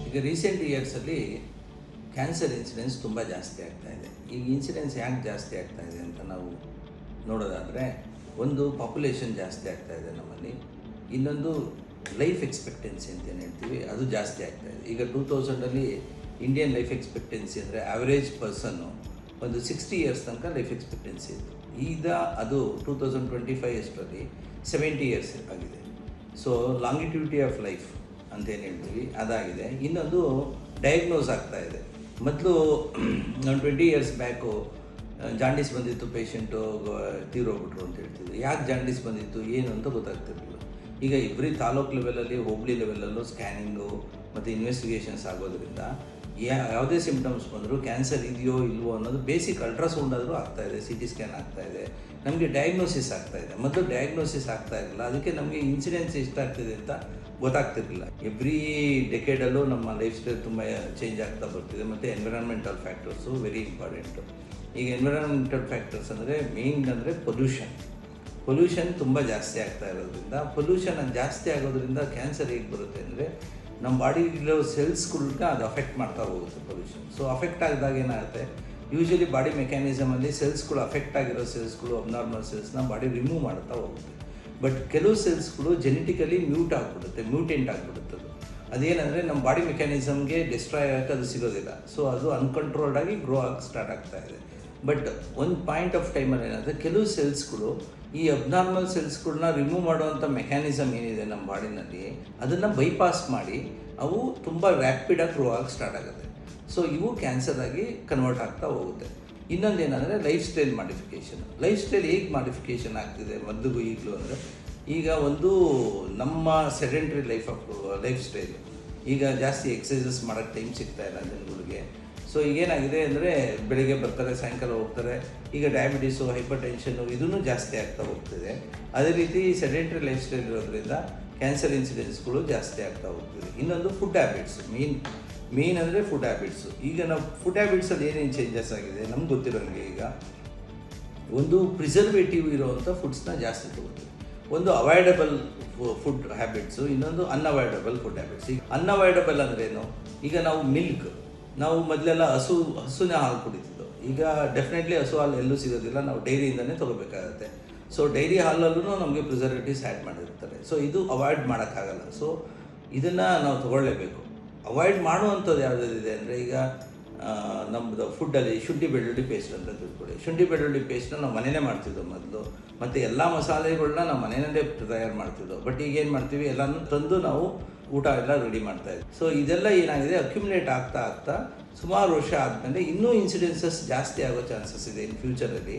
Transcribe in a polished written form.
ಈಗ recent ಇಯರ್ಸಲ್ಲಿ cancer incidence ತುಂಬ ಜಾಸ್ತಿ ಆಗ್ತಾ ಇದೆ. ಈಗ ಇನ್ಸಿಡೆನ್ಸ್ ಯಾಕೆ ಜಾಸ್ತಿ ಆಗ್ತಾ ಇದೆ ಅಂತ ನಾವು ನೋಡೋದಾದರೆ, ಒಂದು ಪಾಪ್ಯುಲೇಷನ್ ಜಾಸ್ತಿ ಆಗ್ತಾ ಇದೆ ನಮ್ಮಲ್ಲಿ, ಇನ್ನೊಂದು ಲೈಫ್ ಎಕ್ಸ್ಪೆಕ್ಟೆನ್ಸಿ ಅಂತ ಏನು ಹೇಳ್ತೀವಿ ಅದು ಜಾಸ್ತಿ ಆಗ್ತಾ ಇದೆ. ಈಗ 2000ಅಲ್ಲಿ ಇಂಡಿಯನ್ ಲೈಫ್ ಎಕ್ಸ್ಪೆಕ್ಟೆನ್ಸಿ ಅಂದರೆ ಆ್ಯಾವ್ರೇಜ್ ಪರ್ಸನ್ನು ಒಂದು 60 ಇಯರ್ಸ್ ತನಕ ಲೈಫ್ ಎಕ್ಸ್ಪೆಕ್ಟೆನ್ಸಿ ಇತ್ತು. ಈಗ ಅದು 2025 ಅಷ್ಟರಲ್ಲಿ 70 ಇಯರ್ಸ್ ಆಗಿದೆ. ಸೊ ಲಾಂಗಿಟ್ಯೂಟಿ ಆಫ್ ಲೈಫ್ ಅಂತೇನು ಹೇಳ್ತೀವಿ ಅದಾಗಿದೆ. ಇನ್ನೊಂದು ಡಯಾಗ್ನೋಸ್ ಆಗ್ತಾ ಇದೆ. ಮೊದಲು ನಾನು 20 ಇಯರ್ಸ್ ಬ್ಯಾಕು ಜಾಂಡೀಸ್ ಬಂದಿತ್ತು, ಪೇಷಂಟು ತೀರೋಗ್ಬಿಟ್ರು ಅಂತ ಹೇಳ್ತಿದ್ರು. ಯಾಕೆ ಜಾಂಡೀಸ್ ಬಂದಿತ್ತು ಏನು ಅಂತ ಗೊತ್ತಾಗ್ತಿರಲಿಲ್ಲ. ಈಗ ಎವ್ರಿ ತಾಲೂಕು ಲೆವೆಲಲ್ಲಿ, ಹೋಬಳಿ ಲೆವೆಲಲ್ಲೂ ಸ್ಕ್ಯಾನಿಂಗು ಮತ್ತು ಇನ್ವೆಸ್ಟಿಗೇಷನ್ಸ್ ಆಗೋದ್ರಿಂದ ಯಾವುದೇ ಸಿಮ್ಟಮ್ಸ್ ಬಂದರೂ ಕ್ಯಾನ್ಸರ್ ಇದೆಯೋ ಇಲ್ವೋ ಅನ್ನೋದು ಬೇಸಿಕ್ ಅಲ್ಟ್ರಾಸೌಂಡ್ ಆದರೂ ಆಗ್ತಾಯಿದೆ, CT ಸ್ಕ್ಯಾನ್ ಆಗ್ತಾಯಿದೆ, ನಮಗೆ ಡಯಾಗ್ನೋಸಿಸ್ ಆಗ್ತಾಯಿದೆ. ಮೊದಲು ಡಯಾಗ್ನೋಸಿಸ್ ಆಗ್ತಾ ಇರಲಿಲ್ಲ, ಅದಕ್ಕೆ ನಮಗೆ ಇನ್ಸಿಡೆನ್ಸ್ ಎಷ್ಟಾಗ್ತಿದೆ ಅಂತ ಗೊತ್ತಾಗ್ತಿರಲಿಲ್ಲ. ಎವ್ರಿ ಡೆಕೇಡಲ್ಲೂ ನಮ್ಮ ಲೈಫ್ ಸ್ಟೈಲ್ ತುಂಬ ಚೇಂಜ್ ಆಗ್ತಾ ಬರ್ತಿದೆ. ಮತ್ತು ಎನ್ವಿರಾನ್ಮೆಂಟಲ್ ಫ್ಯಾಕ್ಟರ್ಸು ವೆರಿ ಇಂಪಾರ್ಟೆಂಟು. ಈಗ ಎನ್ವಿರಾನ್ಮೆಂಟಲ್ ಫ್ಯಾಕ್ಟರ್ಸ್ ಅಂದರೆ ಮೇಯ್ನ್ ಅಂದರೆ ಪೊಲ್ಯೂಷನ್ ತುಂಬ ಜಾಸ್ತಿ ಆಗ್ತಾ ಇರೋದ್ರಿಂದ, ಪೊಲ್ಯೂಷನ್ ಜಾಸ್ತಿ ಆಗೋದ್ರಿಂದ ಕ್ಯಾನ್ಸರ್ ಹೇಗೆ ಬರುತ್ತೆ ಅಂದರೆ, ನಮ್ಮ ಬಾಡಿಲಿರೋ ಸೆಲ್ಸ್ಗಳ್ಗೆ ಅದು ಅಫೆಕ್ಟ್ ಮಾಡ್ತಾ ಹೋಗುತ್ತೆ ಪೊಲ್ಯೂಷನ್. ಸೊ ಅಫೆಕ್ಟ್ ಆಗಿದಾಗ ಏನಾಗುತ್ತೆ, ಯೂಶ್ವಲಿ ಬಾಡಿ ಮೆಕ್ಯಾನಿಸಮಲ್ಲಿ ಸೆಲ್ಸ್ಗಳು ಅಫೆಕ್ಟ್ ಆಗಿರೋ ಸೆಲ್ಸ್ಗಳು, ಅಬ್ನಾರ್ಮಲ್ ಸೆಲ್ಸ್ನ ಬಾಡಿ ರಿಮೂವ್ ಮಾಡ್ತಾ ಹೋಗುತ್ತೆ. ಬಟ್ ಕೆಲವು ಸೆಲ್ಸ್ಗಳು ಜೆನೆಟಿಕಲಿ ಮ್ಯೂಟೆಂಟ್ ಆಗಿಬಿಡುತ್ತೆ. ಅದೇನೆಂದರೆ ನಮ್ಮ ಬಾಡಿ ಮೆಕ್ಯಾನಿಸಮ್ಗೆ ಡಿಸ್ಟ್ರಾಯ್ ಆಗೋಕ್ಕೆ ಅದು ಸಿಗೋದಿಲ್ಲ. ಸೊ ಅದು ಅನ್ಕಂಟ್ರೋಲ್ಡ್ ಆಗಿ ಗ್ರೋ ಆಗಿ ಸ್ಟಾರ್ಟ್ ಆಗ್ತಾ ಇದೆ. ಬಟ್ ಒಂದು ಪಾಯಿಂಟ್ ಆಫ್ ಟೈಮಲ್ಲಿ ಏನಾದರೆ, ಕೆಲವು ಸೆಲ್ಸ್ಗಳು ಈ ಅಬ್ನಾರ್ಮಲ್ ಸೆಲ್ಸ್ಗಳನ್ನ ರಿಮೂವ್ ಮಾಡುವಂಥ ಮೆಕ್ಯಾನಿಸಮ್ ಏನಿದೆ ನಮ್ಮ ಬಾಡಿನಲ್ಲಿ, ಅದನ್ನು ಬೈಪಾಸ್ ಮಾಡಿ ಅವು ತುಂಬ ರ್ಯಾಪಿಡಾಗಿ ಗ್ರೋ ಆಗಿ ಸ್ಟಾರ್ಟ್ ಆಗುತ್ತೆ. ಸೊ ಇವು ಕ್ಯಾನ್ಸರ್ ಆಗಿ ಕನ್ವರ್ಟ್ ಆಗ್ತಾ ಹೋಗುತ್ತೆ. ಇನ್ನೊಂದು ಏನಂದರೆ life style modification. Life style ಹೇಗೆ ಮಾಡಿಫಿಕೇಷನ್ ಆಗ್ತಿದೆ ಮೊದಲಿಗೂ ಈಗಲೂ ಅಂದರೆ, ಈಗ ಒಂದು ನಮ್ಮ ಸೆಡೆಂಟ್ರಿ ಲೈಫ್ ಸ್ಟೈಲ್, ಈಗ ಜಾಸ್ತಿ ಎಕ್ಸಸೈಸಸ್ ಮಾಡೋಕ್ಕೆ ಟೈಮ್ ಸಿಗ್ತಾ ಇಲ್ಲ ಜನಗಳಿಗೆ. ಸೊ ಈಗೇನಾಗಿದೆ ಅಂದರೆ, ಬೆಳಗ್ಗೆ ಬರ್ತಾರೆ, ಸಾಯಂಕಾಲ ಹೋಗ್ತಾರೆ. ಈಗ ಡಯಾಬಿಟೀಸು, ಹೈಪರ್ ಟೆನ್ಷನ್ನು ಇದೂ ಜಾಸ್ತಿ ಆಗ್ತಾ ಹೋಗ್ತಿದೆ. ಅದೇ ರೀತಿ ಸೆಡೆಂಟ್ರಿ ಲೈಫ್ ಸ್ಟೈಲ್ ಇರೋದ್ರಿಂದ ಕ್ಯಾನ್ಸರ್ ಇನ್ಸಿಡೆನ್ಸ್ಗಳು ಜಾಸ್ತಿ ಆಗ್ತಾ ಹೋಗ್ತಿದೆ. ಇನ್ನೊಂದು ಫುಡ್ ಹ್ಯಾಬಿಟ್ಸ್, ಮೇನ್ ಅಂದರೆ ಫುಡ್ ಹ್ಯಾಬಿಟ್ಸು. ಈಗ ನಾವು ಫುಡ್ ಹ್ಯಾಬಿಟ್ಸಲ್ಲಿ ಏನೇನು ಚೇಂಜಸ್ ಆಗಿದೆ ನಮ್ಗೆ ಗೊತ್ತಿರೋಂಗೆ, ಈಗ ಒಂದು ಪ್ರಿಸರ್ವೇಟಿವ್ ಇರೋವಂಥ ಫುಡ್ಸ್ನ ಜಾಸ್ತಿ ತಗೋತೀವಿ. ಒಂದು ಅವಾಯ್ಡಬಲ್ ಫುಡ್ ಹ್ಯಾಬಿಟ್ಸು, ಇನ್ನೊಂದು ಅನ್ಅವಾಯ್ಡಬಲ್ ಫುಡ್ ಹ್ಯಾಬಿಟ್ಸ್. ಈಗ ಅನ್ಅವಾಯ್ಡಬಲ್ ಅಂದ್ರೇನು, ಈಗ ನಾವು ನಾವು ಮೊದಲೆಲ್ಲ ಹಸುನೇ ಹಾಲು ಕುಡಿತಿದ್ದು. ಈಗ ಡೆಫಿನೆಟ್ಲಿ ಹಸು ಹಾಲು ಎಲ್ಲೂ ಸಿಗೋದಿಲ್ಲ, ನಾವು ಡೈರಿಯಿಂದನೇ ತೊಗೋಬೇಕಾಗತ್ತೆ. ಸೊ ಡೈರಿ ಹಾಲಲ್ಲೂ ನಮಗೆ ಪ್ರಿಸರ್ವೇಟಿವ್ಸ್ ಆ್ಯಡ್ ಮಾಡಿರ್ತಾರೆ. ಸೊ ಇದು ಅವಾಯ್ಡ್ ಮಾಡೋಕ್ಕಾಗಲ್ಲ. ಸೊ ಇದನ್ನು ನಾವು ತೊಗೊಳ್ಳೇಬೇಕು. ಅವಾಯ್ಡ್ ಮಾಡುವಂಥದ್ದು ಯಾವುದಿದೆ ಅಂದರೆ, ಈಗ ನಮ್ಮದು ಫುಡ್ಡಲ್ಲಿ ಶುಂಠಿ ಬೆಳ್ಳುಳ್ಳಿ ಪೇಸ್ಟ್ ಅಂತ ತಿಳ್ಕೊಳ್ಳಿ. ಶುಂಠಿ ಬೆಳ್ಳುಳ್ಳಿ ಪೇಸ್ಟನ್ನ ನಾವು ಮನೆಯೇ ಮಾಡ್ತಿದ್ದೋ ಮೊದಲು, ಮತ್ತು ಎಲ್ಲ ಮಸಾಲೆಗಳನ್ನ ನಾವು ಮನೆಯಲ್ಲೇ ತಯಾರು ಮಾಡ್ತಿದ್ದೋ. ಬಟ್ ಈಗ ಏನು ಮಾಡ್ತೀವಿ, ಎಲ್ಲನೂ ತಂದು ನಾವು ಊಟ ಎಲ್ಲ ರೆಡಿ ಮಾಡ್ತಾಯಿದ್ವಿ. ಸೊ ಇದೆಲ್ಲ ಏನಾಗಿದೆ, ಅಕ್ಯುಮುಲೇಟ್ ಆಗ್ತಾ ಸುಮಾರು ವರ್ಷ ಆದಮೇಲೆ ಇನ್ನೂ ಇನ್ಸಿಡೆನ್ಸಸ್ ಜಾಸ್ತಿ ಆಗೋ ಚಾನ್ಸಸ್ ಇದೆ ಇನ್ ಫ್ಯೂಚರಲ್ಲಿ.